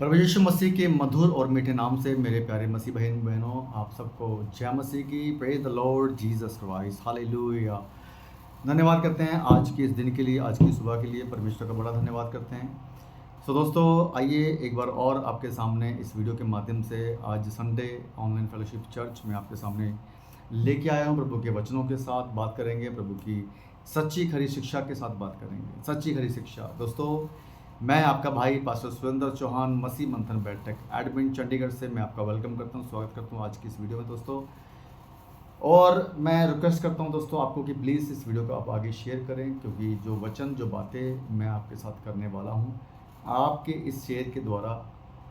प्रभु यीशु मसीह के मधुर और मीठे नाम से मेरे प्यारे मसीह बहन बहनों, आप सबको जय मसीह की। Praise the Lord Jesus Christ, hallelujah. धन्यवाद करते हैं आज के इस दिन के लिए, आज की सुबह के लिए परमेश्वर का बड़ा धन्यवाद करते हैं। सो दोस्तों, आइए एक बार और आपके सामने इस वीडियो के माध्यम से आज संडे ऑनलाइन फेलोशिप चर्च में आपके सामने लेके आया हूँ। प्रभु के वचनों के साथ बात करेंगे, प्रभु की सच्ची खरी शिक्षा के साथ बात करेंगे। सच्ची खरी शिक्षा दोस्तों, मैं आपका भाई पास्टर सुरेंद्र चौहान मसीह मंथन बैठक एडमिन चंडीगढ़ से मैं आपका वेलकम करता हूं, स्वागत करता हूं आज की इस वीडियो में दोस्तों। और मैं रिक्वेस्ट करता हूं दोस्तों आपको कि प्लीज़ इस वीडियो को आप आगे शेयर करें, क्योंकि जो वचन जो बातें मैं आपके साथ करने वाला हूं, आपके इस शेयर के द्वारा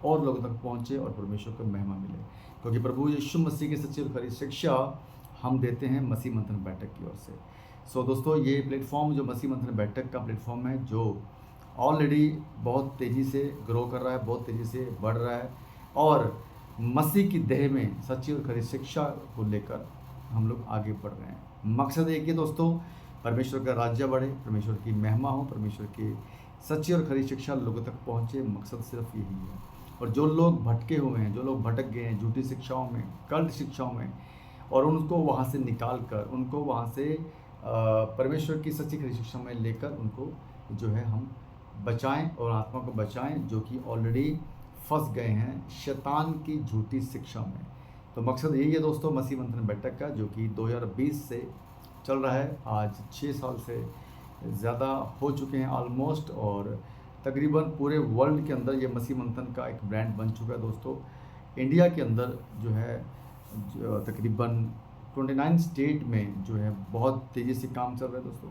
और लोगों तक पहुंचे और परमेश्वर को महिमा मिले, क्योंकि प्रभु यीशु मसीह की सच्ची और खरी शिक्षा हम देते हैं मसीह मंथन बैठक की ओर से। सो दोस्तों, ये प्लेटफॉर्म जो मसीह मंथन बैठक का प्लेटफॉर्म है, जो ऑलरेडी बहुत तेज़ी से ग्रो कर रहा है, बहुत तेज़ी से बढ़ रहा है, और मसीह की देह में सच्ची और खरी शिक्षा को लेकर हम लोग आगे बढ़ रहे हैं। मकसद एक ही दोस्तों, परमेश्वर का राज्य बढ़े, परमेश्वर की महिमा हो, परमेश्वर की सच्ची और खरी शिक्षा लोगों तक पहुँचे। मकसद सिर्फ यही है। और जो लोग भटके हुए हैं, जो लोग भटक गए हैं झूठी शिक्षाओं में, कल्ट शिक्षाओं में, और उनको वहाँ से निकाल कर, उनको वहाँ से परमेश्वर की सच्ची खरी शिक्षा में लेकर उनको जो है हम बचाएं और आत्मा को बचाएं, जो कि ऑलरेडी फंस गए हैं शैतान की झूठी शिक्षा में। तो मकसद यही है दोस्तों मसीह मंथन बैठक का, जो कि 2020 से चल रहा है। आज 6 साल से ज़्यादा हो चुके हैं ऑलमोस्ट, और तकरीबन पूरे वर्ल्ड के अंदर ये मसीह मंथन का एक ब्रांड बन चुका है दोस्तों। इंडिया के अंदर जो है तकरीबन 29 स्टेट में जो है बहुत तेज़ी से काम चल रहा है दोस्तों।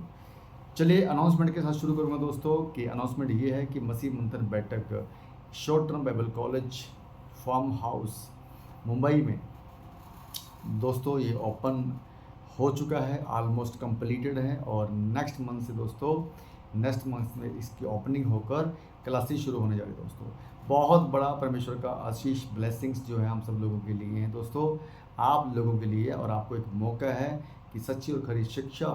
चलिए अनाउंसमेंट के साथ शुरू करूंगा दोस्तों। कि अनाउंसमेंट ये है कि मसीह मंथन बैठक short term Bible college farm house Mumbai में दोस्तों ये ओपन हो चुका है, ऑलमोस्ट कंप्लीटेड है। और नेक्स्ट मंथ में इसकी ओपनिंग होकर क्लासेस शुरू होने जा रही है दोस्तों। बहुत बड़ा परमेश्वर का आशीष ब्लेसिंग्स जो है हम सब लोगों के लिए हैं दोस्तों, आप लोगों के लिए। और आपको एक मौका है कि सच्ची और खरी शिक्षा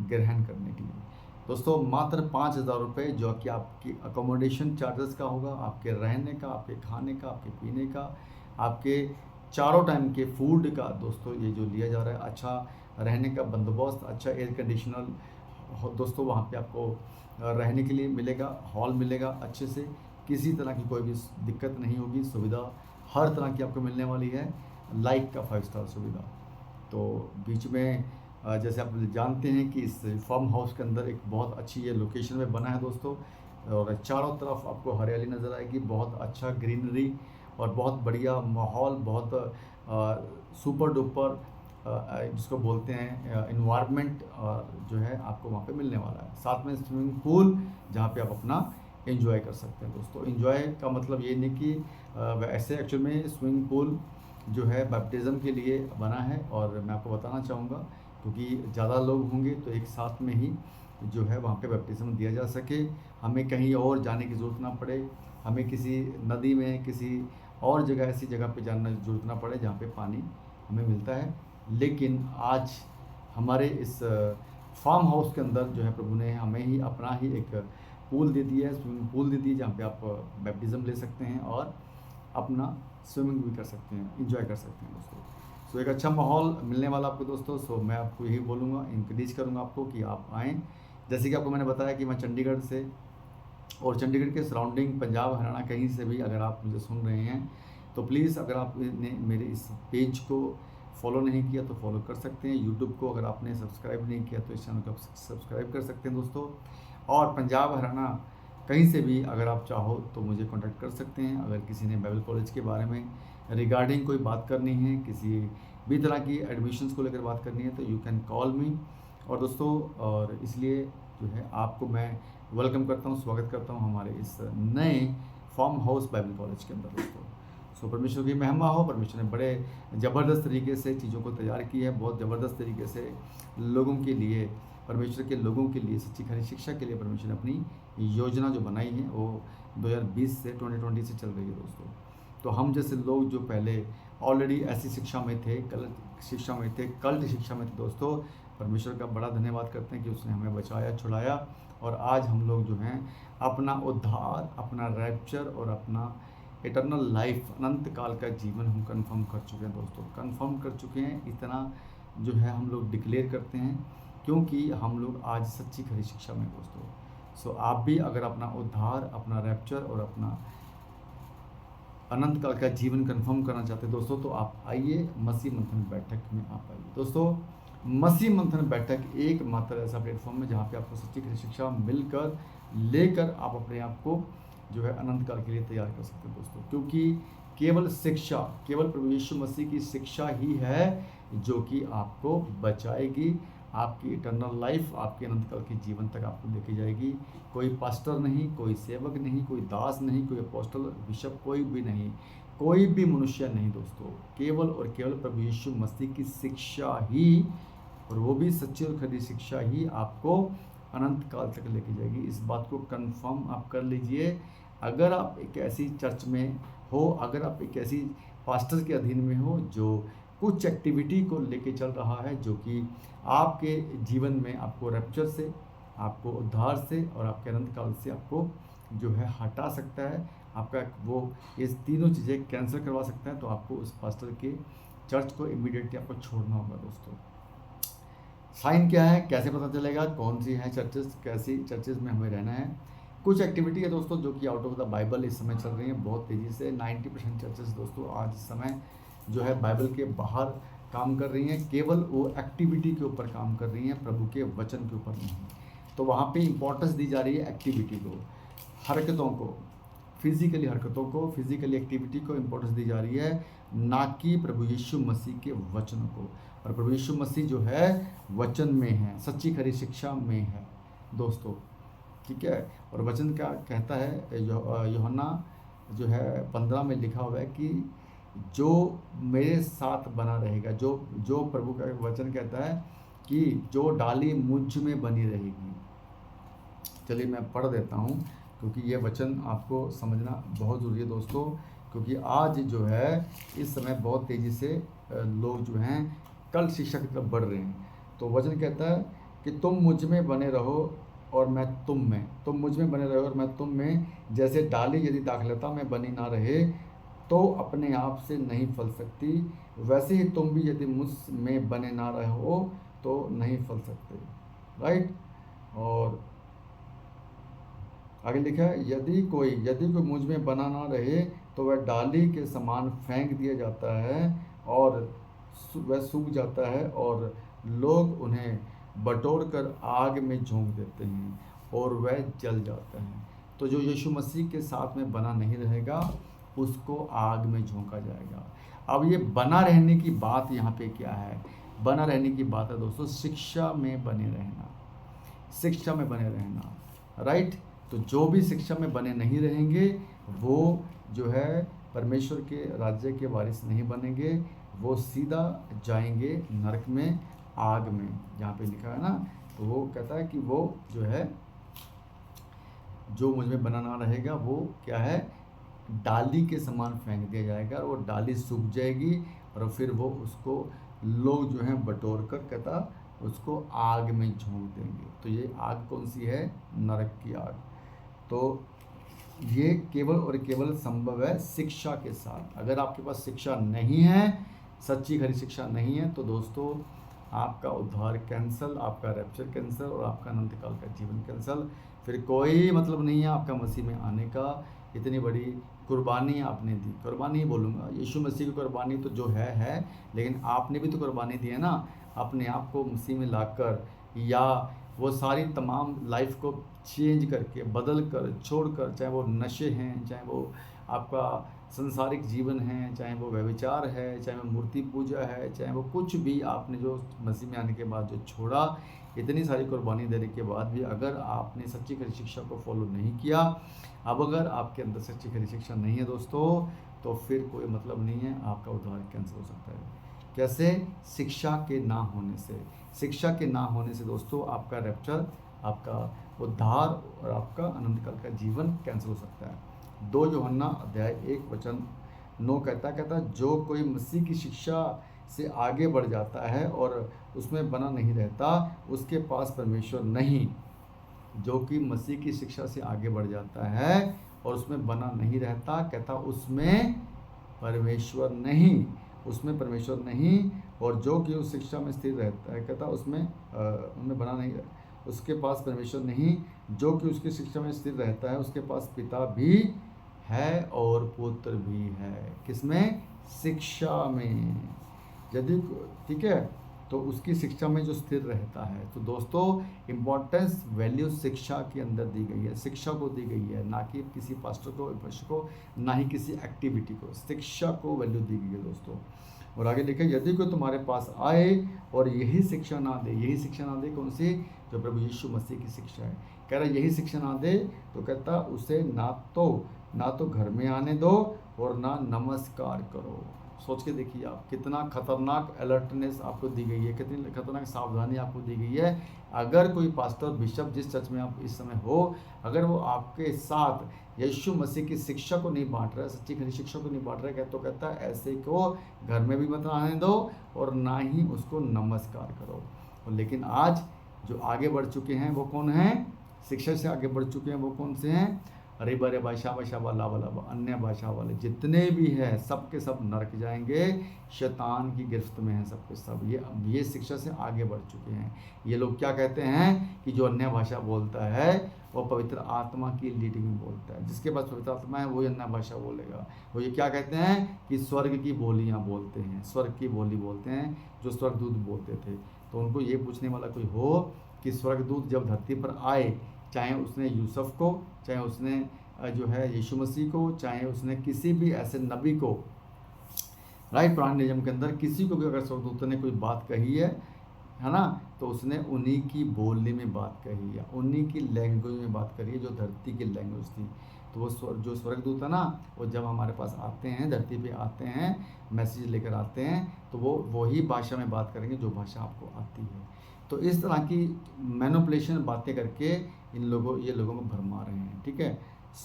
ग्रहण करने के लिए दोस्तों। मात्र 5,000 रुपये, जो कि आपकी अकोमोडेशन चार्जेस का होगा, आपके रहने का, आपके खाने का, आपके पीने का, आपके चारों टाइम के फूड का दोस्तों ये जो लिया जा रहा है। अच्छा रहने का बंदोबस्त, अच्छा एयर कंडीशनर दोस्तों वहाँ पे आपको रहने के लिए मिलेगा, हॉल मिलेगा अच्छे से, किसी तरह की कोई भी दिक्कत नहीं होगी। सुविधा हर तरह की आपको मिलने वाली है, लाइफ का 5 स्टार सुविधा। तो बीच में जैसे आप जानते हैं कि इस फार्म हाउस के अंदर एक बहुत अच्छी ये लोकेशन में बना है दोस्तों, और चारों तरफ आपको हरियाली नज़र आएगी, बहुत अच्छा ग्रीनरी और बहुत बढ़िया माहौल, बहुत सुपर डुपर जिसको बोलते हैं इन्वायरमेंट जो है आपको वहाँ पे मिलने वाला है। साथ में स्विमिंग पूल, जहाँ पे आप अपना एंजॉय कर सकते हैं दोस्तों। एंजॉय का मतलब ये नहीं कि ऐसे एक्चुअल में स्विमिंग पूल जो है बैप्टिज़म के लिए बना है। और मैं आपको बताना चाहूँगा, क्योंकि ज़्यादा लोग होंगे तो एक साथ में ही जो है वहाँ पे बैप्टिज़म दिया जा सके, हमें कहीं और जाने की ज़रूरत ना पड़े, हमें किसी नदी में, किसी और जगह, ऐसी जगह पे जाने की ज़रूरत ना पड़े जहाँ पे पानी हमें मिलता है। लेकिन आज हमारे इस फार्म हाउस के अंदर जो है प्रभु ने हमें ही अपना ही एक पूल दे दिया है, स्विमिंग पूल दे दी है, जहाँ पे आप बैप्टिज़म ले सकते हैं और अपना स्विमिंग भी कर सकते हैं, इंजॉय कर सकते हैं दोस्तों। सो एक अच्छा माहौल मिलने वाला आपको दोस्तों। सो मैं आपको यही बोलूँगा, इंकरेज करूँगा आपको कि आप आएँ। जैसे कि आपको मैंने बताया कि मैं चंडीगढ़ से और चंडीगढ़ के सराउंडिंग पंजाब, हरियाणा, कहीं से भी अगर आप मुझे सुन रहे हैं तो प्लीज़, अगर आपने मेरे इस पेज को फॉलो नहीं किया तो फॉलो कर सकते हैं। यूट्यूब को अगर आपने सब्सक्राइब नहीं किया तो इस चैनल को आप सब्सक्राइब कर सकते हैं दोस्तों। और पंजाब, हरियाणा, कहीं से भी अगर आप चाहो तो मुझे कांटेक्ट कर सकते हैं। अगर किसी ने बाइबल कॉलेज के बारे में रिगार्डिंग कोई बात करनी है, किसी भी तरह की एडमिशन्स को लेकर बात करनी है, तो यू कैन कॉल मी। और दोस्तों, और इसलिए जो है आपको मैं वेलकम करता हूँ, स्वागत करता हूँ हमारे इस नए फार्म हाउस बाइबल कॉलेज के अंदर दोस्तों। सो परमेश्वर की महिमा हो। परमेश्वर ने बड़े ज़बरदस्त तरीके से चीज़ों को तैयार की है, बहुत ज़बरदस्त तरीके से लोगों के लिए, परमेश्वर के लोगों के लिए, सच्ची खरी शिक्षा के लिए परमेश्वर ने अपनी योजना जो बनाई है वो 2020 से 2020 से चल रही है दोस्तों। तो हम जैसे लोग जो पहले ऑलरेडी ऐसी शिक्षा में थे, गलत शिक्षा में थे, कल्ट शिक्षा में थे दोस्तों, परमेश्वर का बड़ा धन्यवाद करते हैं कि उसने हमें बचाया, छुड़ाया, और आज हम लोग जो हैं अपना उद्धार, अपना रैप्चर और अपना इटर्नल लाइफ, अनंत काल का जीवन हम कंफर्म कर चुके हैं दोस्तों, कंफर्म कर चुके हैं। इतना जो है हम लोग डिक्लेयर करते हैं क्योंकि हम लोग आज सच्ची खरी शिक्षा में दोस्तों। सो आप भी अगर अपना उद्धार, अपना रैप्चर और अपना अनंत काल का जीवन कंफर्म करना चाहते हैं दोस्तों, तो आप आइए मसीह मंथन बैठक में आप आइए दोस्तों। मसीह मंथन बैठक एक मात्र ऐसा प्लेटफॉर्म है जहाँ पे आपको सच्ची खरी शिक्षा मिलकर लेकर आप अपने आप को जो है अनंत काल के लिए तैयार कर सकते हैं दोस्तों। क्योंकि केवल शिक्षा, केवल प्रभु यीशु मसीह की शिक्षा ही है जो कि आपको बचाएगी, आपकी इटर्नल लाइफ, आपके अनंत काल के जीवन तक आपको लेके जाएगी। कोई पास्टर नहीं, कोई सेवक नहीं, कोई दास नहीं, कोई अपोस्टल, बिशप, कोई भी नहीं, कोई भी मनुष्य नहीं दोस्तों। केवल और केवल प्रभु यीशु मसीह की शिक्षा ही, और वो भी सच्ची और खरी शिक्षा ही आपको अनंत काल तक लेके जाएगी। इस बात को कंफर्म आप कर लीजिए। अगर आप एक ऐसी चर्च में हो, अगर आप एक ऐसी पास्टर के अधीन में हो जो कुछ एक्टिविटी को लेके चल रहा है जो कि आपके जीवन में आपको रैप्चर से, आपको उद्धार से और आपके अनंत काल से आपको जो है हटा सकता है, आपका वो ये तीनों चीज़ें कैंसिल करवा सकता है, तो आपको उस पास्टर के चर्च को इमीडिएटली आपको छोड़ना होगा दोस्तों। साइन क्या है, कैसे पता चलेगा, कौन सी है चर्चेस, कैसी चर्चेस में हमें रहना है। कुछ एक्टिविटी है दोस्तों जो कि आउट ऑफ द बाइबल इस समय चल रही है बहुत तेज़ी से। 90% चर्चेस दोस्तों आज इस समय जो है बाइबल के बाहर काम कर रही हैं, केवल वो एक्टिविटी के ऊपर काम कर रही हैं, प्रभु के वचन के ऊपर नहीं। तो वहाँ पे इम्पोर्टेंस दी जा रही है एक्टिविटी को, हरकतों को, फिजिकली हरकतों को, फिजिकली एक्टिविटी को इम्पोर्टेंस दी जा रही है, ना कि प्रभु यीशु मसीह के वचन को। और प्रभु यीशु मसीह जो है वचन में है, सच्ची खरी शिक्षा में है दोस्तों, ठीक है। और वचन क्या कहता है, यूहन्ना जो है 15 में लिखा हुआ है कि जो मेरे साथ बना रहेगा, जो प्रभु का वचन कहता है कि जो डाली मुझ में बनी रहेगी। चलिए मैं पढ़ देता हूँ क्योंकि ये वचन आपको समझना बहुत ज़रूरी है दोस्तों। क्योंकि आज जो है इस समय बहुत तेज़ी से लोग जो हैं कल शिक्षा की तरफ बढ़ रहे हैं। तो वचन कहता है कि तुम मुझ में बने रहो और मैं तुम में, तुम मुझ में बने रहो और मैं तुम में। जैसे डाली यदि दाखलता में बनी ना रहे तो अपने आप से नहीं फल सकती, वैसे ही तुम भी यदि मुझ में बने ना रहो तो नहीं फल सकते, राइट। और आगे लिखा है, यदि कोई मुझ में बना ना रहे तो वह डाली के समान फेंक दिया जाता है और वह सूख जाता है और लोग उन्हें बटोर कर आग में झोंक देते हैं और वह जल जाता है। तो जो यीशु मसीह के साथ में बना नहीं रहेगा उसको आग में झोंका जाएगा। अब ये बना रहने की बात यहाँ पे क्या है, बना रहने की बात है दोस्तों शिक्षा में बने रहना, शिक्षा में बने रहना, राइट। तो जो भी शिक्षा में बने नहीं रहेंगे वो जो है परमेश्वर के राज्य के वारिस नहीं बनेंगे, वो सीधा जाएंगे नरक में, आग में, जहाँ पे लिखा है ना। तो वो कहता है कि वो जो है जो मुझ में बना ना रहेगा वो क्या है, डाली के समान फेंक दिया जाएगा और वो डाली सूख जाएगी और फिर वो उसको लोग जो हैं बटोर कर कहता उसको आग में झोंक देंगे। तो ये आग कौन सी है, नरक की आग। तो ये केवल और केवल संभव है शिक्षा के साथ। अगर आपके पास शिक्षा नहीं है, सच्ची खरी शिक्षा नहीं है, तो दोस्तों आपका उद्धार कैंसल, आपका रैप्चर कैंसल और आपका अनंत काल का जीवन कैंसल। फिर कोई मतलब नहीं है आपका मसीह में आने का। इतनी बड़ी कुर्बानी आपने दी, कुर्बानी ही बोलूँगा, यीशु मसीह की कुर्बानी तो जो है, लेकिन आपने भी तो कुर्बानी दी है ना, अपने आप को मसीह में लाकर, या वो सारी तमाम लाइफ को चेंज करके, बदल कर, छोड़ कर, चाहे वो नशे हैं, चाहे वो आपका संसारिक जीवन है, चाहे वो व्यभिचार है, चाहे वो मूर्ति पूजा है, चाहे वो कुछ भी आपने जो मसीह में आने के बाद जो छोड़ा, इतनी सारी कुर्बानी देने के बाद भी अगर आपने सच्ची खरी शिक्षा को फॉलो नहीं किया, अब अगर आपके अंदर सच्ची खरी शिक्षा नहीं है दोस्तों, तो फिर कोई मतलब नहीं है, आपका उद्धार कैंसिल हो सकता है। कैसे? शिक्षा के ना होने से। शिक्षा के ना होने से दोस्तों आपका रैप्चर, आपका उद्धार और आपका अनंत काल का जीवन कैंसिल हो सकता है। 2 यूहन्ना अध्याय 1:9 कहता जो कोई मसीह की शिक्षा से आगे बढ़ जाता है और उसमें बना नहीं रहता, उसके पास परमेश्वर नहीं। जो कि मसीह की शिक्षा से आगे बढ़ जाता है और उसमें बना नहीं रहता, कहता उसमें परमेश्वर नहीं, उसमें परमेश्वर नहीं। और जो कि उस शिक्षा में स्थिर रहता है, कहता उनमें बना नहीं, उसके पास परमेश्वर नहीं। जो कि उसकी शिक्षा में स्थिर रहता है, उसके पास पिता भी है और पुत्र भी है। किसमें? शिक्षा में। यदि, ठीक है, तो उसकी शिक्षा में जो स्थिर रहता है। तो दोस्तों, इम्पोर्टेंस वैल्यू शिक्षा के अंदर दी गई है, शिक्षा को दी गई है, ना कि किसी पास्टर को, विपक्ष को, ना ही किसी एक्टिविटी को। शिक्षा को वैल्यू दी गई है दोस्तों। और आगे लिखे, यदि कोई तुम्हारे पास आए और यही शिक्षा ना दे, यही शिक्षा ना दे, कौन सी? जो प्रभु यीशु मसीह की शिक्षा है। कह रहा यही शिक्षा ना दे, तो कहता उसे ना तो घर में आने दो और ना नमस्कार करो। सोच के देखिए आप, कितना खतरनाक अलर्टनेस आपको दी गई है, कितनी खतरनाक सावधानी आपको दी गई है। अगर कोई पास्टर, बिशप, जिस चर्च में आप इस समय हो, अगर वो आपके साथ यीशु मसीह की शिक्षा को नहीं बांट रहा है, सच्ची खरी शिक्षा को नहीं बांट रहा है, तो कहता है ऐसे को घर में भी मत आने दो और ना ही उसको नमस्कार करो। और लेकिन आज जो आगे बढ़ चुके हैं वो कौन हैं? शिक्षा से आगे बढ़ चुके हैं वो कौन से हैं? अरे बरे भाषा वाला अन्य भाषा वाले जितने भी हैं, सब के सब नरक जाएंगे, शैतान की गिरफ्त में हैं सब के सब। ये शिक्षा से आगे बढ़ चुके हैं। ये लोग क्या कहते हैं कि जो अन्य भाषा बोलता है वो पवित्र आत्मा की लीडिंग में बोलता है। जिसके पास पवित्र आत्मा है वही अन्य भाषा बोलेगा। वो ये क्या कहते हैं कि स्वर्ग की बोलियाँ बोलते हैं, स्वर्ग की बोली बोलते हैं, जो स्वर्गदूत बोलते थे। तो उनको ये पूछने वाला कोई हो कि स्वर्गदूत जब धरती पर आए, चाहे उसने यूसुफ को, चाहे उसने जो है यीशु मसीह को, चाहे उसने किसी भी ऐसे नबी को, राइट, पुराने नियम के अंदर किसी को भी अगर स्वर्गदूत ने कोई बात कही है ना, तो उसने उन्हीं की बोली में बात कही है, उन्हीं की लैंग्वेज में बात करी है, जो धरती की लैंग्वेज थी। तो वो जो स्वर्गदूत है ना, वो जब हमारे पास आते हैं, धरती पे आते हैं, मैसेज लेकर आते हैं, तो वो वही भाषा में बात करेंगे जो भाषा आपको आती है। तो इस तरह की मैनिपुलेशन बातें करके ये लोगों को भरमा रहे हैं, ठीक है।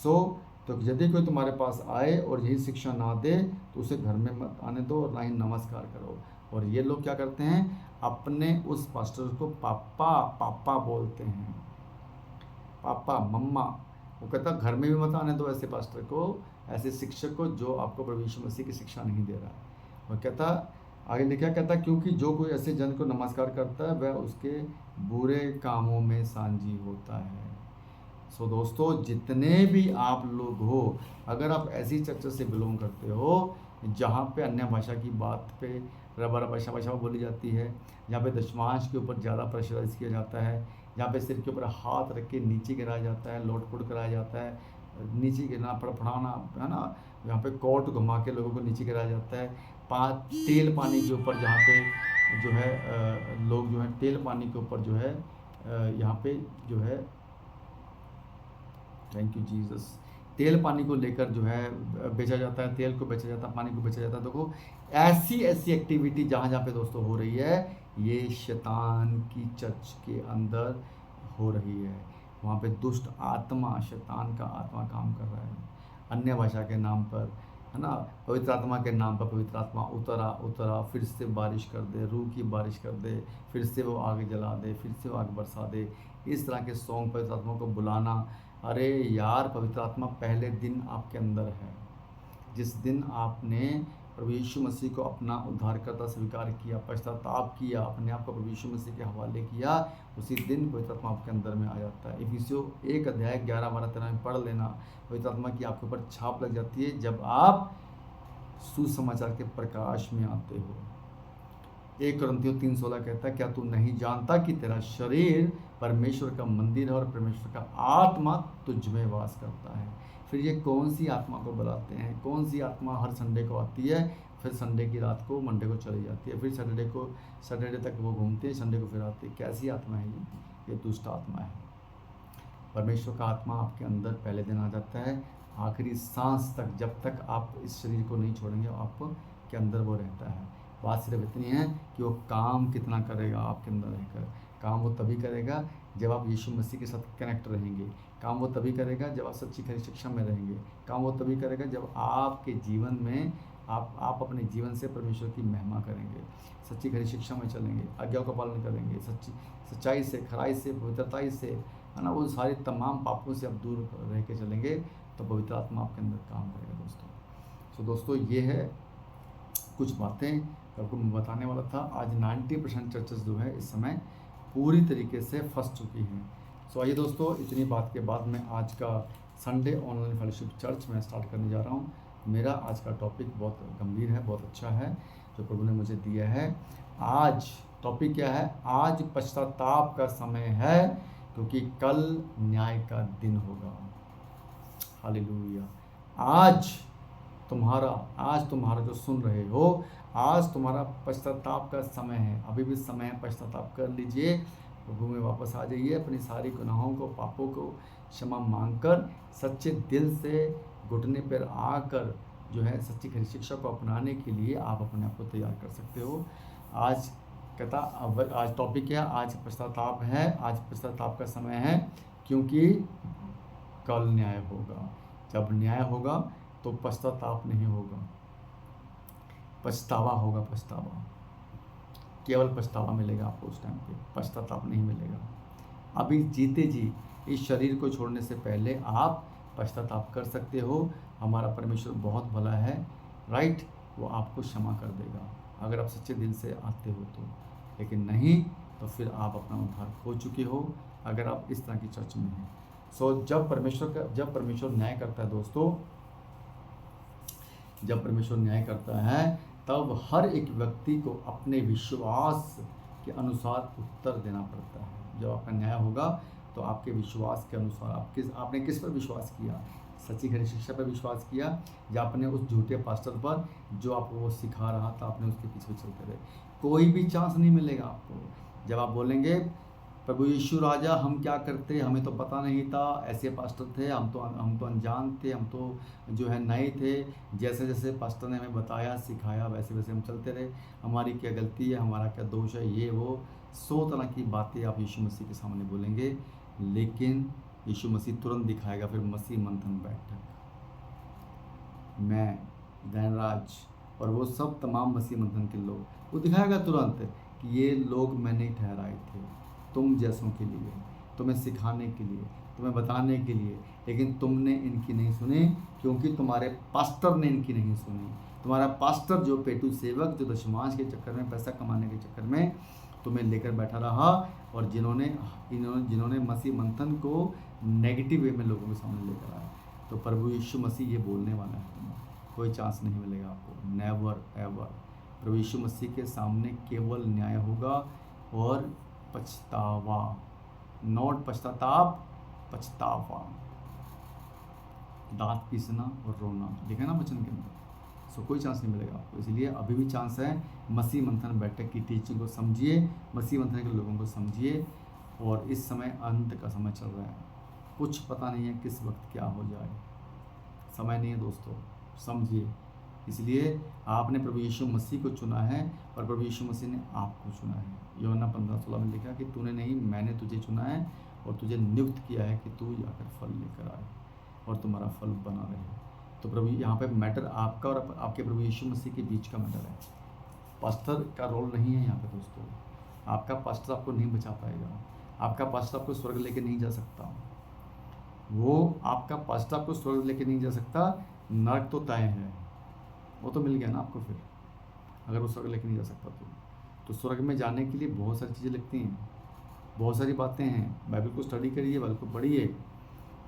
तो यदि कोई तुम्हारे पास आए और यही शिक्षा ना दे, तो उसे घर में मत आने दो और ना ही नमस्कार करो। और ये लोग क्या करते हैं? अपने उस पास्टर को पापा बोलते हैं, पापा, मम्मा। वो कहता घर में भी मत आने दो ऐसे पास्टर को, ऐसे शिक्षक को जो आपको प्रभु यीशु मसीह की शिक्षा नहीं दे रहा है। और कहता आगे लिखा, कहता क्योंकि जो कोई ऐसे जन को नमस्कार करता है वह उसके बुरे कामों में साझी होता है। सो दोस्तों, जितने भी आप लोग हो, अगर आप ऐसी चर्च से बिलोंग करते हो जहाँ पे अन्य भाषा की बात पे रबर भाषा बोली जाती है, जहाँ पे दशमांश के ऊपर ज़्यादा प्रेशराइज किया जाता है, जहाँ पे सिर के ऊपर हाथ रख के नीचे गिराया जाता है, लोटपुट कराया जाता है, नीचे गिरना फड़फड़ाना, है ना, यहाँ पे कोट घुमा के लोगों को नीचे गिराया जाता है। तेल पानी के ऊपर जहाँ पे जो है लोग जो है तेल पानी के ऊपर जो है यहाँ पे जो है, थैंक यू जीसस, तेल पानी को लेकर जो है बेचा जाता है, तेल को बेचा जाता है, पानी को बेचा जाता है। देखो ऐसी एक्टिविटी जहाँ पे दोस्तों हो रही है, ये शैतान की चर्च के अंदर हो रही है। वहाँ पे दुष्ट आत्मा, शैतान का आत्मा काम कर रहा है, अन्य भाषा के नाम पर, है ना, पवित्र आत्मा के नाम पर पवित्र आत्मा उतरा, फिर से बारिश कर दे, रूह की बारिश कर दे, फिर से वो आग जला दे, फिर से वो आग बरसा दे। इस तरह के सॉन्ग, पवित्र आत्मा को बुलाना। अरे यार, पवित्र आत्मा पहले दिन आपके अंदर है। जिस दिन आपने प्रभु यीशु मसीह को अपना उद्धारकर्ता स्वीकार किया, पश्चाताप किया, अपने आप को प्रभु यीशु मसीह के हवाले किया, उसी दिन पवित्र आत्मा आपके अंदर में आ जाता है। इफिसियों 1 अध्याय 11, 12, 13 में पढ़ लेना। पवित्र आत्मा की आपके ऊपर छाप लग जाती है जब आप सुसमाचार के प्रकाश में आते हो। 1 कुरिन्थियों 3:16 कहता है, क्या तू नहीं जानता कि तेरा शरीर परमेश्वर का मंदिर है और परमेश्वर का आत्मा तुझ में वास करता है। फिर ये कौन सी आत्मा को बुलाते हैं? कौन सी आत्मा हर संडे को आती है, फिर संडे की रात को मंडे को चली जाती है, फिर सैटरडे तक वो घूमते हैं, संडे को फिर आती है। कैसी आत्मा है ये दुष्ट आत्मा है। परमेश्वर का आत्मा आपके अंदर पहले दिन आ जाता है, आखिरी सांस तक, जब तक आप इस शरीर को नहीं छोड़ेंगे आपके अंदर वो रहता है। बात सिर्फ इतनी है कि वो काम कितना करेगा आपके अंदर रहकर। काम वो तभी करेगा जब आप यीशु मसीह के साथ कनेक्ट रहेंगे। काम वो तभी करेगा जब आप सच्ची खरी शिक्षा में रहेंगे। काम वो तभी करेगा जब आपके जीवन में आप अपने जीवन से परमेश्वर की महिमा करेंगे, सच्ची खरी शिक्षा में चलेंगे, आज्ञाओं का पालन करेंगे, सच्चाई से, खराई से, पवित्रताई से, है ना, वो सारे तमाम पापों से आप दूर रह के चलेंगे। तो पवित्र आत्मा आपके अंदर काम करेगा दोस्तों। तो दोस्तों ये है कुछ बातें आपको मैं बताने वाला था। आज 90% चर्चेस जो है इस समय पूरी तरीके से फंस चुकी हैं। सो आइए दोस्तों, इतनी बात के बाद मैं आज का संडे ऑनलाइन फेलोशिप चर्च में स्टार्ट करने जा रहा हूँ। मेरा आज का टॉपिक बहुत गंभीर है, बहुत अच्छा है जो प्रभु ने मुझे दिया है। आज टॉपिक क्या है? आज पश्चाताप का समय है, क्योंकि कल न्याय का दिन होगा। हालेलुया। आज तुम्हारा जो सुन रहे हो, आज तुम्हारा पश्चाताप का समय है। अभी भी समय है, पश्चाताप कर लीजिए, प्रभु में वापस आ जाइए, अपनी सारी गुनाहों को, पापों को क्षमा मांगकर सच्चे दिल से घुटने पर आकर जो है सच्ची खरी शिक्षा को अपनाने के लिए आप अपने आप को तैयार कर सकते हो। आज आज टॉपिक क्या है? आज पश्चाताप है, आज पश्चाताप का समय है, क्योंकि कल न्याय होगा। जब न्याय होगा तो पश्चाताप नहीं होगा, पछतावा होगा। पछतावा, केवल पछतावा मिलेगा आपको उस टाइम पे, पश्चाताप नहीं मिलेगा। अभी जीते जी इस शरीर को छोड़ने से पहले आप पश्चाताप कर सकते हो। हमारा परमेश्वर बहुत भला है, राइट? वो आपको क्षमा कर देगा अगर आप सच्चे दिल से आते हो तो। लेकिन नहीं तो फिर आप अपना उद्धार खो चुके हो अगर आप इस तरह की चर्च में हैं। सो जब परमेश्वर न्याय करता है दोस्तों, जब परमेश्वर न्याय करता है तब हर एक व्यक्ति को अपने विश्वास के अनुसार उत्तर देना पड़ता है। जब आपका न्याय होगा तो आपके विश्वास के अनुसार आपने किस पर विश्वास किया? सच्ची खरी शिक्षा पर विश्वास किया, या आपने उस झूठे पास्टर पर जो आपको वो सिखा रहा था आपने उसके पीछे चलते रहे? कोई भी चांस नहीं मिलेगा आपको। जब आप बोलेंगे प्रभु यीशु राजा हम क्या करते, हमें तो पता नहीं था, ऐसे पास्टर थे, हम तो अनजान थे, हम तो जो है नए थे, जैसे जैसे पास्टर ने हमें बताया सिखाया वैसे वैसे हम चलते रहे, हमारी क्या गलती है, हमारा क्या दोष है, ये वो 100 तरह की बातें आप यीशु मसीह के सामने बोलेंगे। लेकिन यीशु मसीह तुरंत दिखाएगा, फिर मसीह मंथन बैठक, मैं धनराज और वो सब तमाम मसीह मंथन के लोग, वो दिखाएगा तुरंत कि ये लोग मैंने ठहराए थे तुम जैसों के लिए, तुम्हें सिखाने के लिए, तुम्हें बताने के लिए, लेकिन तुमने इनकी नहीं सुनी, क्योंकि तुम्हारे पास्टर ने इनकी नहीं सुनी। तुम्हारा पास्टर जो पेटू सेवक, जो दशमांश के चक्कर में, पैसा कमाने के चक्कर में तुम्हें लेकर बैठा रहा, और जिन्होंने मसीह मंथन को नेगेटिव वे में लोगों के सामने लेकर आया। तो प्रभु यीशु मसीह ये बोलने वाला है, कोई चांस नहीं मिलेगा आपको, नेवर एवर। प्रभु यीशु मसीह के सामने केवल न्याय होगा और पछतावा, नॉट पश्चाताप, पछतावा, दांत पीसना और रोना, लिखा है ना वचन के अंदर। सो कोई चांस नहीं मिलेगा आपको। इसलिए अभी भी चांस है। मसीह मंथन बैठक की टीचिंग को समझिए, मसीह मंथन के लोगों को समझिए। और इस समय अंत का समय चल रहा है, कुछ पता नहीं है किस वक्त क्या हो जाए, समय नहीं है दोस्तों, समझिए। इसलिए आपने प्रभु यीशु मसीह को चुना है और प्रभु यीशु मसीह ने आपको चुना है। यूहन्ना 15:16 में लिखा कि तूने नहीं, मैंने तुझे चुना है और तुझे नियुक्त किया है कि तू जाकर फल लेकर आए और तुम्हारा फल बना रहे। तो प्रभु यहाँ पे मैटर आपका और आपके प्रभु यीशु मसीह के बीच का मैटर है। पास्टर का रोल नहीं है यहाँ पे दोस्तों। आपका पास्टर आपको नहीं बचा पाएगा, आपका पास्टर आपको स्वर्ग लेके नहीं जा सकता, वो आपका पास्टर आपको स्वर्ग लेके नहीं जा सकता। नरक तो तय है, वो तो मिल गया ना आपको। फिर अगर वो स्वर्ग लेके नहीं जा सकता तो स्वर्ग में जाने के लिए बहुत सारी चीज़ें लगती हैं, बहुत सारी बातें हैं। बाइबल को स्टडी करिए, बाइबल को पढ़िए।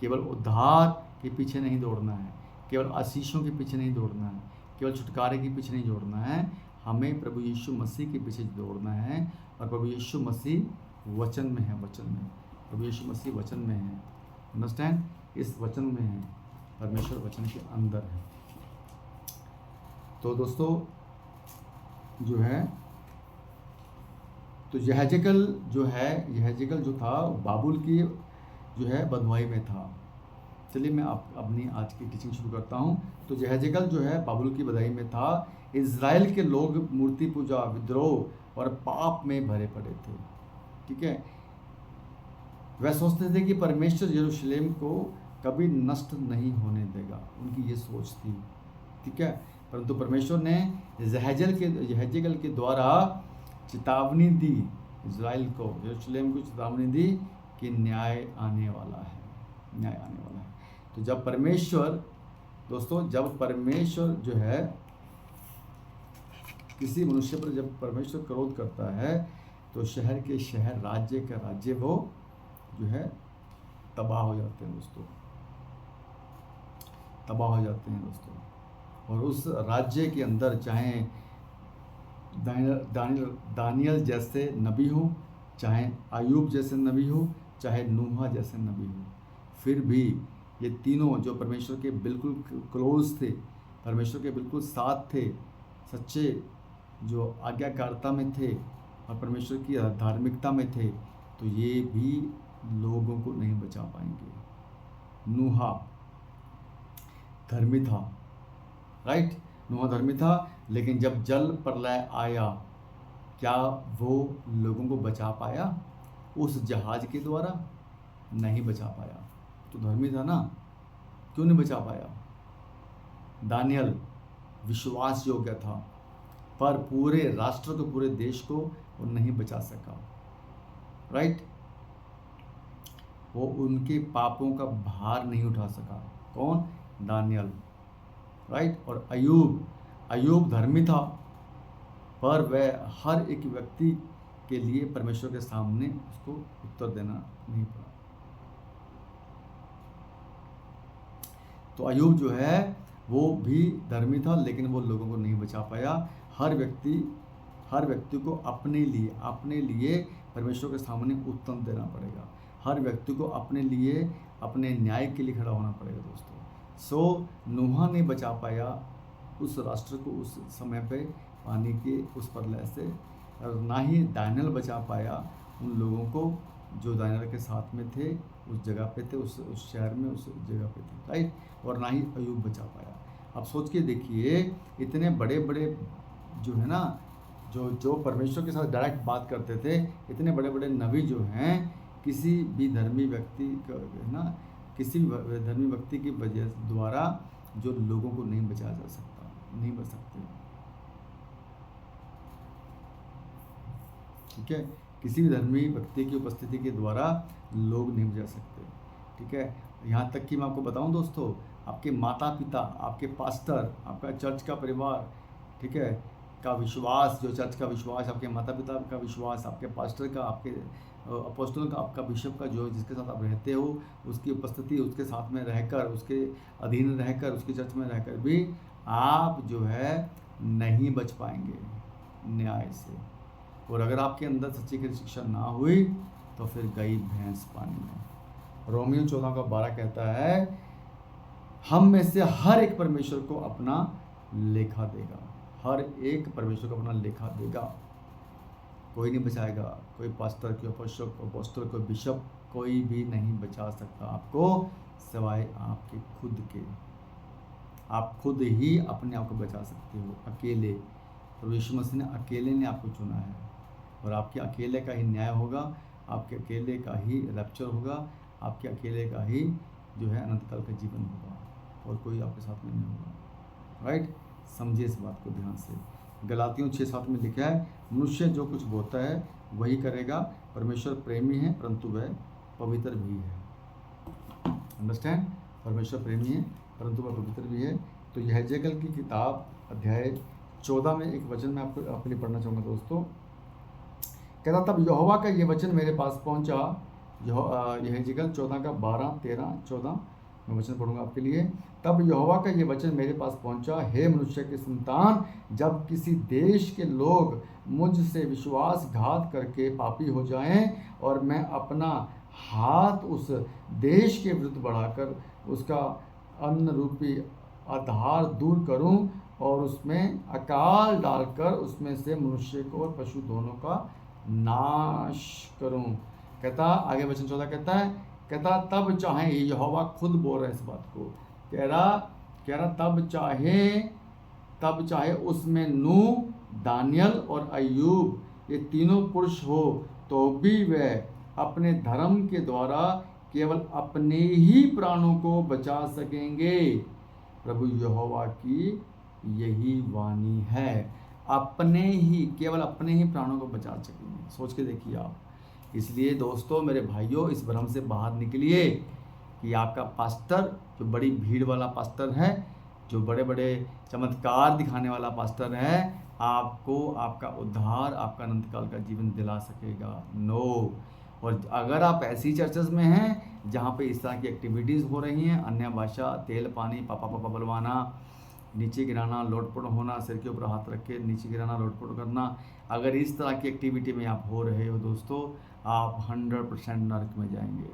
केवल उद्धार के पीछे नहीं दौड़ना है, केवल आशीषों के पीछे नहीं दौड़ना है, केवल छुटकारे के पीछे नहीं दौड़ना है। हमें प्रभु यीशु मसीह के पीछे दौड़ना है। और प्रभु यीशु मसीह वचन में है, वचन में प्रभु यीशु मसीह वचन में है। अंडरस्टैंड? इस वचन में है, परमेश्वर वचन के अंदर है। तो दोस्तों जो है, तो यहजकल जो था बाबुल की जो है बंधुआई में था। चलिए मैं अपनी आज की टीचिंग शुरू करता हूँ। तो यहजकल जो है बाबुल की बंधुआई में था। इज़राइल के लोग मूर्ति पूजा, विद्रोह और पाप में भरे पड़े थे। ठीक है, वह सोचते थे कि परमेश्वर यरूशलेम को कभी नष्ट नहीं होने देगा, उनकी ये सोच थी। ठीक है, परंतु परमेश्वर ने यहजकल के द्वारा चेतावनी दी, इज़राइल को, यरूशलेम को चेतावनी दी कि न्याय आने वाला है, न्याय आने वाला है। तो जब परमेश्वर, दोस्तों, जब परमेश्वर जो है किसी मनुष्य पर जब परमेश्वर क्रोध करता है तो शहर के शहर, राज्य का राज्य वो जो है तबाह हो जाते हैं दोस्तों, तबाह हो जाते हैं दोस्तों। और उस राज्य के अंदर चाहे दानियल जैसे नबी हो, चाहे अयूब जैसे नबी हो, चाहे नूहा जैसे नबी हो, फिर भी ये तीनों जो परमेश्वर के बिल्कुल क्लोज थे, परमेश्वर के बिल्कुल साथ थे, सच्चे जो आज्ञाकारिता में थे और परमेश्वर की धार्मिकता में थे, तो ये भी लोगों को नहीं बचा पाएंगे। नूहा धर्मी था, राइट, नूहा धर्मी था, लेकिन जब जल प्रलय आया, क्या वो लोगों को बचा पाया? उस जहाज के द्वारा नहीं बचा पाया। तो धर्मी था ना, क्यों नहीं बचा पाया? दानियल विश्वास योग्य था, पर पूरे राष्ट्र को, पूरे देश को वो नहीं बचा सका, राइट। वो उनके पापों का भार नहीं उठा सका। कौन? Daniel, right. और अयूब धर्मी था, पर वह हर एक व्यक्ति के लिए परमेश्वर के सामने उसको उत्तर देना नहीं पड़ा। तो अयूब जो है वो भी धर्मी था, लेकिन वो लोगों को नहीं बचा पाया। हर व्यक्ति को अपने लिए परमेश्वर के सामने उत्तर देना पड़ेगा। हर व्यक्ति को अपने लिए, अपने न्याय के लिए खड़ा होना पड़ेगा दोस्तों। सो नूहा नहीं बचा पाया उस राष्ट्र को उस समय पे पानी के उस प्रलय से, और ना ही दानियल बचा पाया उन लोगों को जो दानियल के साथ में थे, उस जगह पे थे, उस शहर में, उस जगह पे थे, राइट। और ना ही अयूब बचा पाया। अब सोच के देखिए, इतने बड़े बड़े जो है ना, जो परमेश्वर के साथ डायरेक्ट बात करते थे, इतने बड़े बड़े नबी जो हैं, किसी भी धर्मी व्यक्ति का है ना, किसी भी धर्मी व्यक्ति की वजह द्वारा जो लोगों को नहीं बचाया जा सकता, नहीं बच सकते, ठीक है। किसी भी धर्मी व्यक्ति की उपस्थिति के द्वारा लोग नहीं बचा सकते, ठीक है। यहाँ तक कि मैं आपको बताऊं दोस्तों, आपके माता पिता, आपके पास्टर, आपका चर्च का परिवार, ठीक है, का विश्वास, जो चर्च का विश्वास, आपके माता पिता का विश्वास, आपके पास्टर का, आपके अपोस्टल का, आपका बिशप का, जो जिसके साथ आप रहते हो, उसकी उपस्थिति, उसके साथ में रहकर, उसके अधीन रहकर, उसकी चर्च में रहकर भी आप जो है नहीं बच पाएंगे न्याय से। और अगर आपके अंदर सच्ची की शिक्षा ना हुई तो फिर गई भैंस पानी में। रोमियो 14:12 कहता है, हम में से हर एक परमेश्वर को अपना लेखा देगा। हर एक परमेश्वर को अपना लेखा देगा। कोई नहीं बचाएगा, कोई पास्टर, कोई अपोस्टल, कोई बिशप, कोई भी नहीं बचा सकता आपको सिवाय आपके खुद के। आप खुद ही अपने आप को बचा सकते हो, अकेले। और यीशु मसीह ने अकेले ने आपको चुना है, और आपके अकेले का ही न्याय होगा, आपके अकेले का ही रैप्चर होगा, आपके अकेले का ही जो है अनंत काल का जीवन होगा, और कोई आपके साथ में नहीं होगा, राइट। समझिए इस बात को ध्यान से। गलातियों 6:7 में लिखा है, मनुष्य जो कुछ बोता है वही करेगा। परमेश्वर प्रेमी है परंतु वह पवित्र भी है। अंडरस्टैंड? परमेश्वर प्रेमी है परंतु वह पवित्र भी है। तो यहेजकेल की किताब अध्याय 14 में एक वचन मैं आपको अपने पढ़ना चाहूँगा दोस्तों। कहता, तब यहोवा का ये वचन मेरे पास पहुँचा। यहेजकेल 14:12-13-14 मैं वचन पढ़ूंगा आपके लिए। तब यहोवा का ये वचन मेरे पास पहुंचा, हे मनुष्य के संतान, जब किसी देश के लोग मुझसे विश्वासघात करके पापी हो जाएं, और मैं अपना हाथ उस देश के विरुद्ध बढ़ाकर उसका अन्न रूपी आधार दूर करूं, और उसमें अकाल डालकर उसमें से मनुष्य को और पशु दोनों का नाश करूं। कहता, आगे वचन 14 कहता तब चाहे, यहोवा खुद बोल रहा है इस बात को, कह रहा तब चाहे उसमें नूह, दानियल और अय्यूब ये तीनों पुरुष हो, तो भी वह अपने धर्म के द्वारा केवल अपने ही प्राणों को बचा सकेंगे। प्रभु यहोवा की यही वाणी है, केवल अपने ही प्राणों को बचा सकेंगे। सोच के देखिए आप। इसलिए दोस्तों, मेरे भाइयों, इस भ्रम से बाहर निकलिए कि आपका पास्टर जो बड़ी भीड़ वाला पास्टर है, जो बड़े बड़े चमत्कार दिखाने वाला पास्टर है, आपको आपका उद्धार, आपका अनंतकाल का जीवन दिला सकेगा? नो। और अगर आप ऐसी चर्चेस में हैं जहाँ पे इस तरह की एक्टिविटीज़ हो रही हैं, अन्य भाषा, तेल पानी, पापा पापा बुलवाना, नीचे गिराना, लोटपोट होना, सिर के ऊपर हाथ रख के नीचे गिराना, लोटपोट करना, अगर इस तरह की एक्टिविटी में आप हो रहे हो दोस्तों, आप 100% नरक में जाएंगे।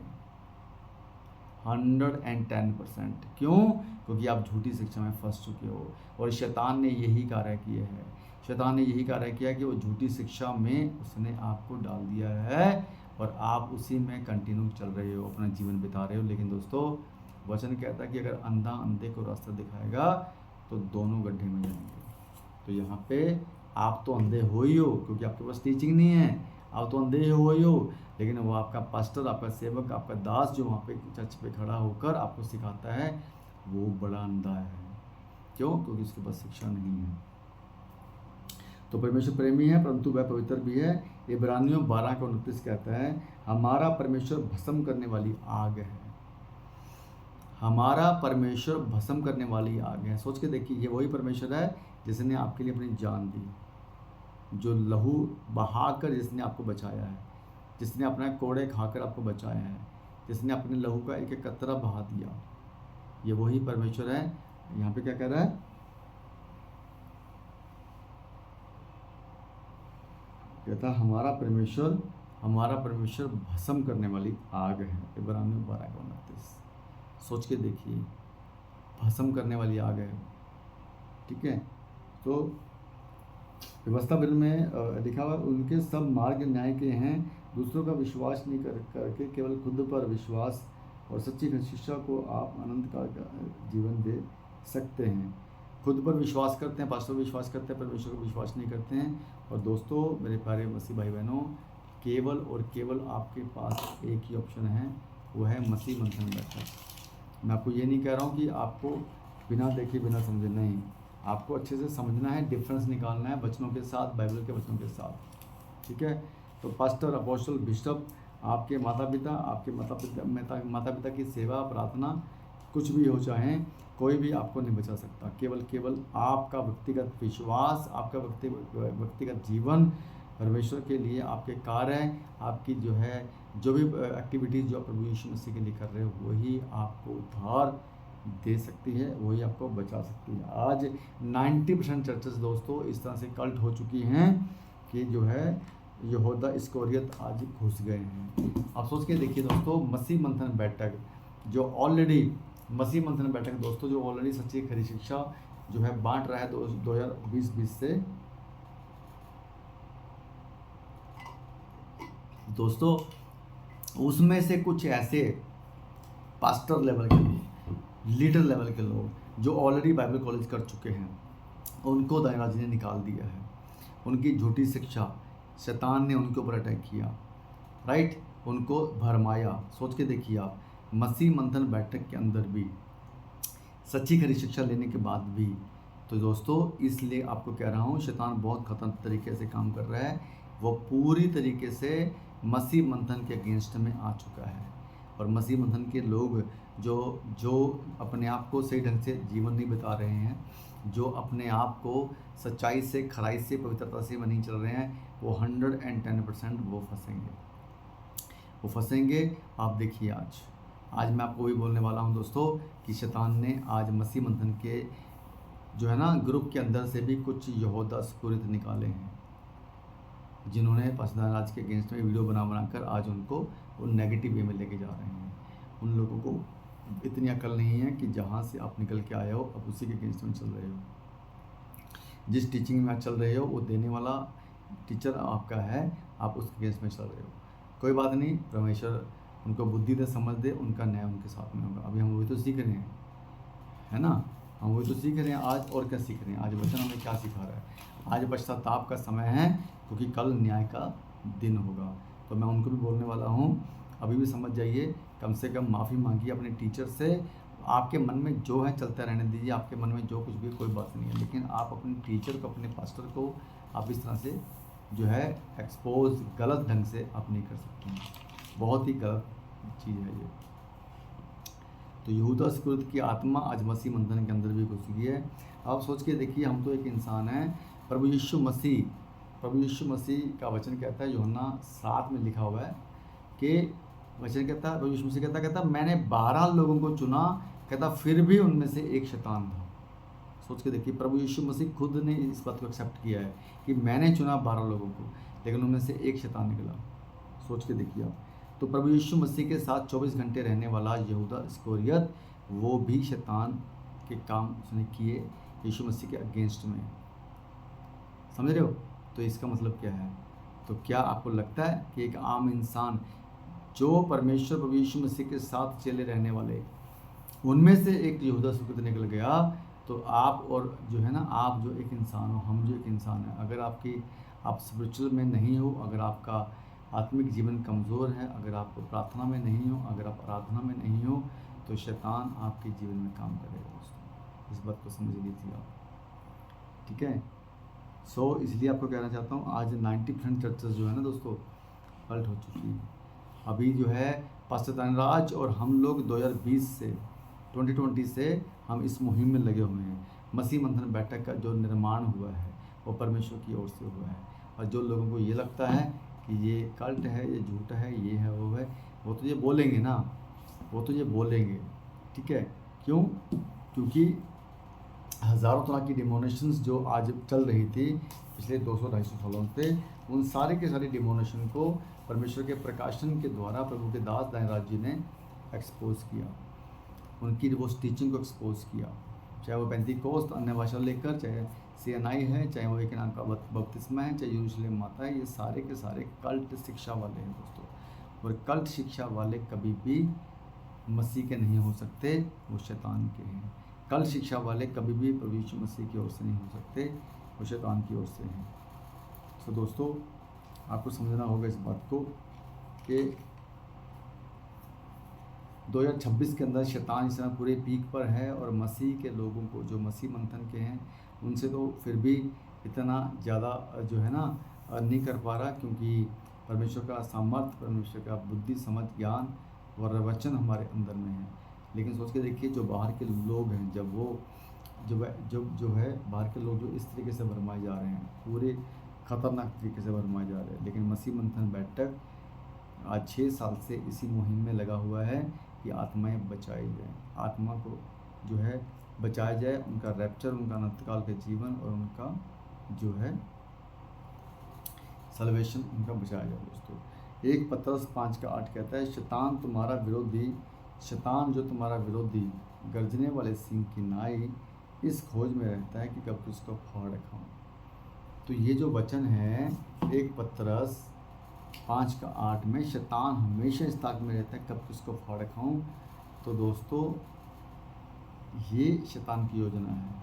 110%। क्यों? क्योंकि आप झूठी शिक्षा में फंस चुके हो। और शैतान ने यही कार्य किया है, शैतान ने यही कार्य किया कि वो झूठी शिक्षा में उसने आपको डाल दिया है और आप उसी में कंटिन्यू चल रहे हो, अपना जीवन बिता रहे हो। लेकिन दोस्तों, वचन कहता है कि अगर अंधा अंधे को रास्ता दिखाएगा तो दोनों गड्ढे में जाएंगे। तो यहाँ पे आप तो अंधे हो ही हो, क्योंकि आपके पास टीचिंग नहीं है, आप तो अंधे हो ही हो, लेकिन वो आपका पास्टर, आपका सेवक, आपका दास जो वहाँ पे चर्च पे खड़ा होकर आपको सिखाता है, वो बड़ा अंधा है। क्यों? क्योंकि उसके पास शिक्षा नहीं है। तो परमेश्वर प्रेमी है परंतु वह पवित्र भी है। इब्रानियों 12:29 कहता है, हमारा परमेश्वर भस्म करने वाली आग है। हमारा परमेश्वर भस्म करने वाली आग है। सोच के देखिए, ये वही परमेश्वर है जिसने आपके लिए अपनी जान दी, जो लहू बहाकर जिसने आपको बचाया है, जिसने अपना कोड़े खाकर आपको बचाया है, जिसने अपने लहू का एक एक कतरा बहा दिया, ये वही परमेश्वर है। यहाँ पे क्या कह रहा है? कहता हमारा परमेश्वर भस्म करने वाली आग है। इब्रानियों 12:29। सोच के देखिए, भस्म करने वाली आग है। ठीक है। तो व्यवस्था बिल में लिखा हुआ, उनके सब मार्ग न्याय के हैं, दूसरों का विश्वास नहीं करके केवल खुद पर विश्वास और सच्ची शिक्षा को आप अनंत काल का जीवन दे सकते हैं। खुद पर विश्वास करते हैं, पास्टर विश्वास करते हैं, परमेश्वर को विश्वास नहीं करते हैं। और दोस्तों, मेरे प्यारे मसीह भाई बहनों, केवल और केवल आपके पास एक ही ऑप्शन है, वो है मसीह मंथन बैठक। मैं आपको ये नहीं कह रहा हूँ कि आपको बिना देखे बिना समझे, नहीं, आपको अच्छे से समझना है, डिफरेंस निकालना है वचनों के साथ, बाइबल के वचनों के साथ। ठीक है। तो पास्टर, अपोस्टल, बिशप, आपके माता पिता की सेवा, प्रार्थना, कुछ भी हो चाहे, कोई भी आपको नहीं बचा सकता। केवल आपका व्यक्तिगत विश्वास, आपका व्यक्तिगत जीवन, परमेश्वर के लिए आपके कार्य, आपकी जो भी एक्टिविटीज़ जो आप प्रभु यीशु मसीह के लिए कर रहे हो, वही आपको उद्धार दे सकती है, वही आपको बचा सकती है। आज 90% चर्चेस दोस्तों इस तरह से कल्ट हो चुकी हैं कि यहूदा इस्करियोत आज घुस गए हैं। अब सोच के देखिए दोस्तों, मसीह मंथन बैठक जो ऑलरेडी सच्ची खरी शिक्षा बांट रहा है 2020 से। दोस्तों, उसमें से कुछ ऐसे पास्टर लेवल के लोग, लीडर लेवल के लोग जो ऑलरेडी बाइबल कॉलेज कर चुके हैं, उनको दानियाल जी ने निकाल दिया है। उनकी झूठी शिक्षा, शैतान ने उनके ऊपर अटैक किया, राइट, उनको भरमाया। सोच के देखिए आप, मसीह मंथन बैठक के अंदर भी सच्ची खरी शिक्षा लेने के बाद भी। तो दोस्तों, इसलिए आपको कह रहा हूँ, शैतान बहुत खतरनाक तरीके से काम कर रहा है। वो पूरी तरीके से मसीह मंथन के अगेंस्ट में आ चुका है। और मसीह मंथन के लोग जो अपने आप को सही ढंग से जीवन नहीं बिता रहे हैं, जो अपने आप को सच्चाई से, खराई से, पवित्रता से नहीं चल रहे हैं, वो 110% वो फंसेंगे। आप देखिए, आज मैं आपको भी बोलने वाला हूं दोस्तों कि शैतान ने आज मसीह मंथन के ग्रुप के अंदर से भी कुछ यहूदा स्पिरिट निकाले हैं, जिन्होंने पास्टर दानियाल के अगेंस्ट में वीडियो बनाकर आज उनको वो नेगेटिव वे में लेके जा रहे हैं। उन लोगों को इतनी अकल नहीं है कि जहाँ से आप निकल के आए हो, अब उसी के अगेंस्ट में चल रहे हो। जिस टीचिंग में आप चल रहे हो, वो देने वाला टीचर आपका है, आप उसके अगेंस्ट में चल रहे हो। कोई बात नहीं, परमेश्वर उनको बुद्धि दे, समझ दे, उनका न्याय उनके साथ में होगा। अभी हम वही तो सीख रहे हैं, है ना, हम वही तो सीख रहे हैं आज। और क्या सीख रहे हैं? आज वचन हमें क्या सिखा रहा है? आज पश्चाताप का समय है, क्योंकि कल न्याय का दिन होगा। तो मैं उनको भी बोलने वाला हूँ, अभी भी समझ जाइए, कम से कम माफ़ी मांगिए अपने टीचर से। आपके मन में जो है चलते रहने दीजिए, आपके मन में जो कुछ भी, कोई बात नहीं है, लेकिन आप अपने टीचर को, अपने पास्टर को आप इस तरह से एक्सपोज गलत ढंग से आप नहीं कर सकते हैं। बहुत ही गलत चीज़ है ये। तो यहूदा इस्करियोत की आत्मा आज मसीह मंथन के अंदर भी घुस गई है। आप सोच के देखिए, हम तो एक इंसान हैं। प्रभु यीशु मसीह का वचन कहता है, यूहन्ना 7 में लिखा हुआ है कि वचन कहता है, प्रभु यीशु मसीह कहता मैंने 12 लोगों को चुना, कहता फिर भी उनमें से एक शैतान था। सोच के देखिए, प्रभु यीशु मसीह खुद ने इस बात को एक्सेप्ट किया है कि मैंने चुना 12 लोगों को, लेकिन उनमें से एक शैतान निकला। सोच के देखिए आप। तो प्रभु यीशु मसीह के साथ 24 घंटे रहने वाला यहूदा इस्करियोत, वो भी शैतान के काम उसने किए यीशु मसीह के अगेंस्ट में। समझ रहे हो? तो इसका मतलब क्या है? तो क्या आपको लगता है कि एक आम इंसान जो परमेश्वर प्रभु यीशु मसीह के साथ चले रहने वाले, उनमें से एक यहूदा इस्करियोत निकल गया, तो आप और जो है ना, आप जो एक इंसान हो, हम जो एक इंसान है, अगर आप स्पिरिचुअल में नहीं हो, अगर आपका आत्मिक जीवन कमज़ोर है, अगर आप प्रार्थना में नहीं हो, अगर आप आराधना में नहीं हो, तो शैतान आपके जीवन में काम करेगा दोस्तों। इस बात को समझ लीजिए आप, ठीक है? इसलिए आपको कहना चाहता हूँ, आज 90% चर्चेस जो है ना दोस्तों, कल्ट हो चुकी है। अभी जो है पास्टर धनराज और हम लोग 2020 से हम इस मुहिम में लगे हुए हैं। मसीह मंथन बैठक का जो निर्माण हुआ है वो परमेश्वर की ओर से हुआ है। और जो लोगों को ये लगता है कि ये कल्ट है, ये झूठा है, ये है, वो तो ये बोलेंगे ना, वो तो ये बोलेंगे, ठीक है? क्यों? क्योंकि हज़ारों तरह की डिमोनेशंस जो आज चल रही थी पिछले 200-250 सालों से, उन सारे के सारे डिमोनेशन को परमेश्वर के प्रकाशन के द्वारा प्रभु के दास धनराज जी ने एक्सपोज किया, उनकी वो टीचिंग को एक्सपोज किया। चाहे वो पेंतीकोस्त अन्य भाषा लेकर, चाहे CNI है, चाहे वो एक नाम का बपतिस्मा है, चाहे यरूशलेम माता है, ये सारे के सारे कल्ट शिक्षा वाले हैं दोस्तों। और कल्ट शिक्षा वाले कभी भी मसीह के नहीं हो सकते, वो शैतान के हैं। कल्ट शिक्षा वाले कभी भी प्रभु यीशु मसीह की ओर से नहीं हो सकते, वो शैतान की ओर से हैं। तो दोस्तों, आपको समझना होगा इस बात को कि 2026 के अंदर शैतान इस समय पूरे पीक पर है, और मसीह के लोगों को जो मसीह मंथन के हैं उनसे तो फिर भी इतना ज़्यादा जो है ना नहीं कर पा रहा, क्योंकि परमेश्वर का सामर्थ्य, परमेश्वर का बुद्धि, समझ, ज्ञान व वचन हमारे अंदर में है। लेकिन सोच के देखिए, जो बाहर के लोग हैं, जब वो जो है बाहर के लोग जो इस तरीके से भरमाए जा रहे हैं, पूरे ख़तरनाक तरीके से भरमाए जा रहे हैं, लेकिन मसीह मंथन बैठक आज 6 साल से इसी मुहिम में लगा हुआ है कि आत्माएं बचाई जाएं, आत्मा को जो है बचाया जाए, उनका रैप्चर, उनका अनंतकाल का जीवन और उनका जो है सल्वेशन, उनका बचाया जाए दोस्तों। 1 पतरस 5:8 कहता है, शैतान जो तुम्हारा विरोधी गर्जने वाले सिंह की नाई इस खोज में रहता है कि कब किसको फाड़ खाऊं। तो ये जो वचन है 1 पतरस 5:8 में, शैतान हमेशा इस ताक में रहता है कब किसको फाड़ खाऊं। तो दोस्तों, ये शैतान की योजना है,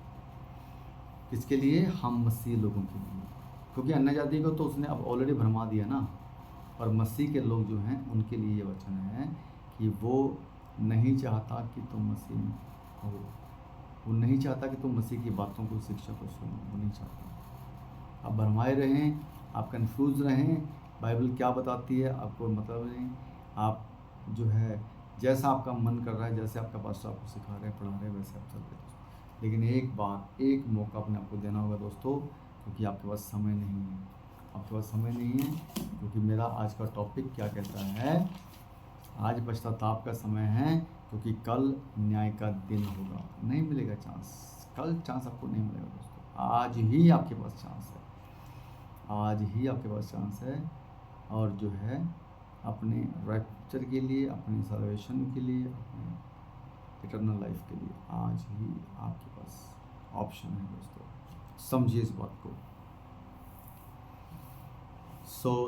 किसके लिए? हम मसीह लोगों के लिए, क्योंकि अन्य जाति को तो उसने अब ऑलरेडी भरमा दिया ना। और मसीह के लोग जो हैं उनके लिए ये वचन है कि वो नहीं चाहता कि तुम मसीह में हो, वो नहीं चाहता कि तुम मसीह की बातों को, शिक्षा को सुनो, वो नहीं चाहता। आप भरमाए रहें, आप कंफ्यूज रहें, बाइबल क्या बताती है आपको मतलब नहीं, आप जो है जैसा आपका मन कर रहा है, जैसे आपका पास्टर आपको सिखा रहे हैं, पढ़ा रहे हैं, वैसे आप चल रहे हैं। लेकिन एक बार, एक मौका अपने आपको देना होगा दोस्तों, क्योंकि आपके पास समय नहीं है, आपके पास समय नहीं है। क्योंकि मेरा आज का टॉपिक क्या कहता है, आज पश्चाताप का समय है, क्योंकि कल न्याय का दिन होगा। नहीं मिलेगा चांस, कल चांस आपको नहीं मिलेगा दोस्तों, आज ही आपके पास चांस है, आज ही आपके पास चांस है। और जो है अपने रैप्चर के लिए, अपने सल्वेशन के लिए, अपने इटर्नल लाइफ के लिए आज ही आपके पास ऑप्शन है दोस्तों, समझिए इस बात को।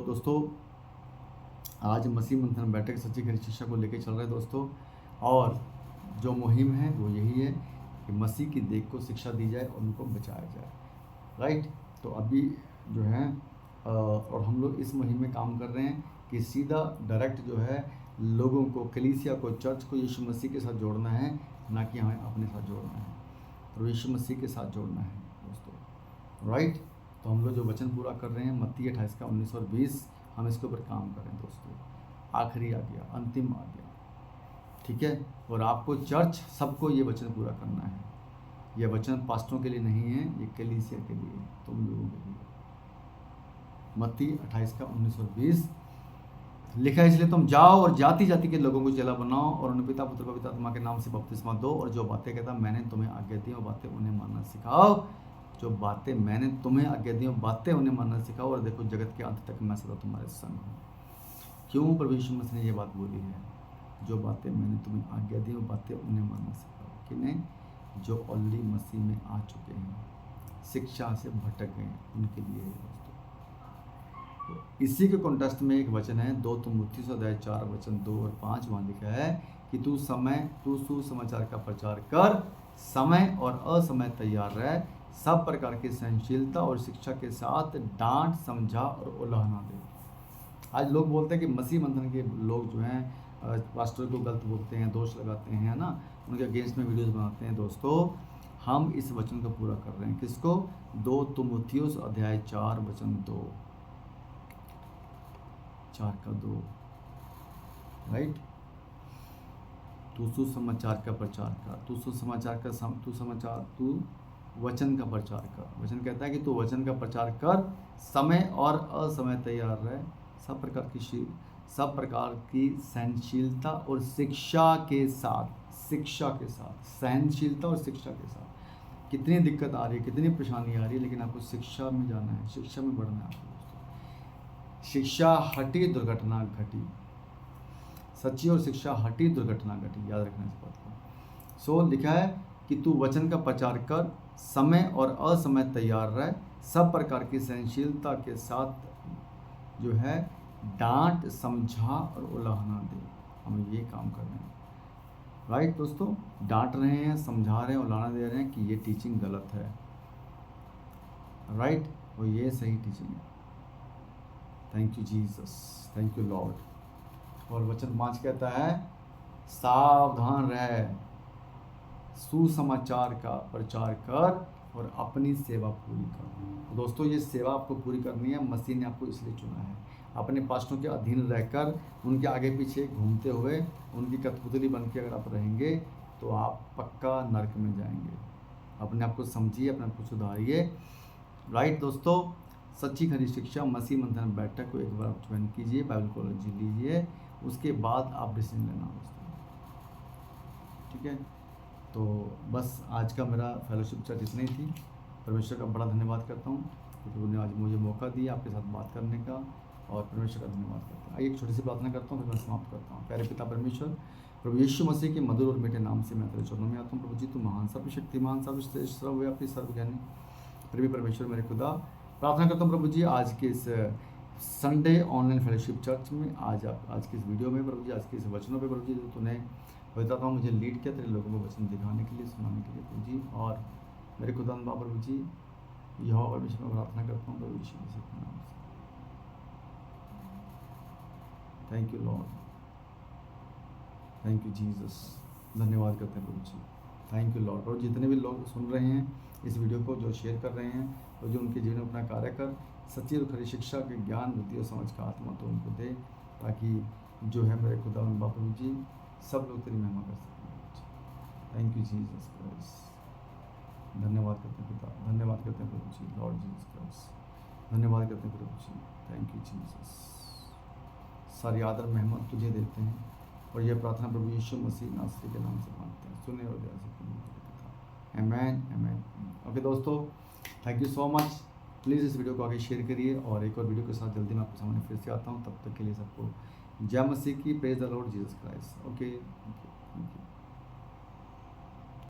दोस्तों, आज मसीह मंथन बैठक सच्ची खरी शिक्षा को लेकर चल रहे हैं दोस्तों, और जो मुहिम है वो यही है कि मसीह की देख को शिक्षा दी जाए और उनको बचाया जाए, राइट। तो अभी जो है और हम लोग इस मुहिम में काम कर रहे हैं कि सीधा डायरेक्ट जो है लोगों को, कलीसिया को, चर्च को यीशु मसीह के साथ जोड़ना है, ना कि हमें अपने साथ जोड़ना है, तो यीशु मसीह के साथ जोड़ना है दोस्तों, राइट। तो हम लोग जो वचन पूरा कर रहे हैं मत्ती 28:19 और 20, हम इसके ऊपर काम कर रहे हैं दोस्तों। आखिरी आ गया, अंतिम आ गया, ठीक है। और आपको चर्च सबको ये वचन पूरा करना है। ये वचन पास्टरों के लिए नहीं है, ये कलीसिया के लिए, तुम लोगों के लिए। मत्ती 28 का 19 और 20 लिखा है, इसलिए तुम जाओ और जाति जाति के लोगों को चेला बनाओ और उन्हें पिता पुत्र पवित्र आत्मा के नाम से बपतिस्मा दो, और जो बातें कहता मैंने तुम्हें आज्ञा दी वो बातें उन्हें मानना सिखाओ। जो बातें मैंने तुम्हें आज्ञा दी वो बातें उन्हें मानना सिखाओ, और देखो जगत के अंत तक मैं सदा तुम्हारे संग हूँ। क्यों प्रभु यीशु मसीह ने ये बात बोली है? जो बातें मैंने तुम्हें आज्ञा दी वो बातें उन्हें मानना सिखाओ। कि नहीं? जो ऑलरेडी मसीह में आ चुके हैं, शिक्षा से भटक गए हैं, उनके लिए है दोस्तों। तो इसी के कॉन्टेक्स्ट में एक वचन है 2 तीमुथियुस अध्याय 4 वचन 2 और 5, वहाँ लिखा है कि तू सुसमाचार का प्रचार कर, समय और असमय तैयार रह, सब प्रकार की सहनशीलता और शिक्षा के साथ डांट, समझा और उलाहना दे। आज लोग बोलते हैं कि मसीह बंधन के लोग जो हैं पास्टर को गलत बोलते हैं, दोष लगाते हैं, है ना, उनके अगेंस्ट में वीडियोस बनाते हैं। दोस्तों हम इस वचन को पूरा कर रहे हैं। किसको? 2 तीमुथियुस अध्याय 4 वचन 2, 4 का 2, राइट। तू सुसमाचार का प्रचार कर, तू सुसमाचार का तू वचन का प्रचार कर। वचन कहता है कि तू वचन का प्रचार कर, समय और असमय तैयार रहे, सब प्रकार की सहनशीलता और शिक्षा के साथ सहनशीलता और शिक्षा के साथ। कितनी दिक्कत आ रही है, कितनी परेशानी आ रही है, लेकिन आपको शिक्षा में जाना है, शिक्षा में बढ़ना है आपको दोस्तों। शिक्षा हटी दुर्घटना घटी, सच्ची और शिक्षा हटी दुर्घटना घटी, याद रखना इस बात को। सो लिखा है कि तू वचन का प्रचार कर, समय और असमय तैयार रह, सब प्रकार की सहनशीलता के साथ जो है डांट, समझा और उलाहना दे। हम ये काम कर रहे हैं, राइट दोस्तों। डांट रहे हैं, समझा रहे हैं, उलाहना दे रहे हैं कि ये टीचिंग गलत है, राइट, और ये सही टीचिंग है। Thank you Jesus, thank you Lord. और वचन 5 कहता है सावधान रह, सुसमाचार का प्रचार कर और अपनी सेवा पूरी कर। दोस्तों ये सेवा आपको पूरी करनी है। मसीह ने आपको इसलिए चुना है। अपने पास्टरों के अधीन रहकर, उनके आगे पीछे घूमते हुए, उनकी कठपुतली बन के अगर आप रहेंगे तो आप पक्का नरक में जाएंगे। अपने आप को समझिए, अपने आप को सुधारिए, राइट दोस्तों। सच्ची खरी शिक्षा मसीह मंथन बैठक को एक बार आप ज्वाइन कीजिए, बाइबल कॉलेज लीजिए, उसके बाद आप डिसीजन लेना दोस्तों, ठीक है। तो बस आज का मेरा फेलोशिप चर्च इतनी थी। परमेश्वर का बड़ा धन्यवाद करता हूँ क्योंकि उन्होंने आज मुझे मौका दिया आपके साथ बात करने का, और परमेश्वर का धन्यवाद करता हूँ। आइए एक छोटी सी प्रार्थना करता हूँ, फिर मैं समाप्त करता हूँ। प्यारे पिता परमेश्वर, प्रभु यीशु मसीह के मधुर और मीठे नाम से मैं तेरे चरणों में आता हूँ। प्रभु जी तू महान, सर्वशक्तिमान, सर्वश्रेष्ठ, सर्वव्यापी, सर्वज्ञानी प्रभु परमेश्वर मेरे खुदा, प्रार्थना करता हूँ प्रभु जी आज के इस संडे ऑनलाइन फेलोशिप चर्च में, आज की इस वीडियो में प्रभु जी, आज के इस वचनों पे प्रभु जी जो तूने बताता हूँ मुझे लीड किया तेरे लोगों को वचन दिखाने के लिए, सुनाने के लिए प्रभु जी। और मेरे खुदा बाबा प्रभु जी यहोवा परमेश्वर में प्रार्थना करता हूँ प्रभु यीशु मसीह के नाम से। Thank you Lord, thank you Jesus. धन्यवाद करते हैं प्रभु जी, थैंक यू लॉर्ड। और जितने भी लोग सुन रहे हैं इस वीडियो को, जो शेयर कर रहे हैं, और जो उनके जीवन में अपना कार्य कर, सच्ची और खरी शिक्षा के ज्ञान, बुद्धि और समझ का आत्मा तो उनको दे, ताकि जो है मेरे खुदा बाबा प्रभु जी सब लोग तेरी महिमा कर सकें। Thank you Jesus Christ. धन्यवाद करते हैं पिता, धन्यवाद करते हैं प्रभु जी, लॉर्ड जीसस क्राइस्ट, धन्यवाद करते हैं प्रभु जी, थैंक यू जीसस। सारी आदर महिमा तुझे देते हैं, और यह प्रार्थना प्रभु यीशु मसीह नासरी के नाम से मांगते हैं, सुने और दया से पिता, आमेन आमेन। ओके दोस्तों, thank you so much. Please इस वीडियो को आगे शेयर करिए, और एक और वीडियो के साथ जल्दी मैं आपके सामने फिर से आता हूँ। तब तक के लिए सबको जय मसीह की, praise the Lord Jesus Christ. Okay, thank you.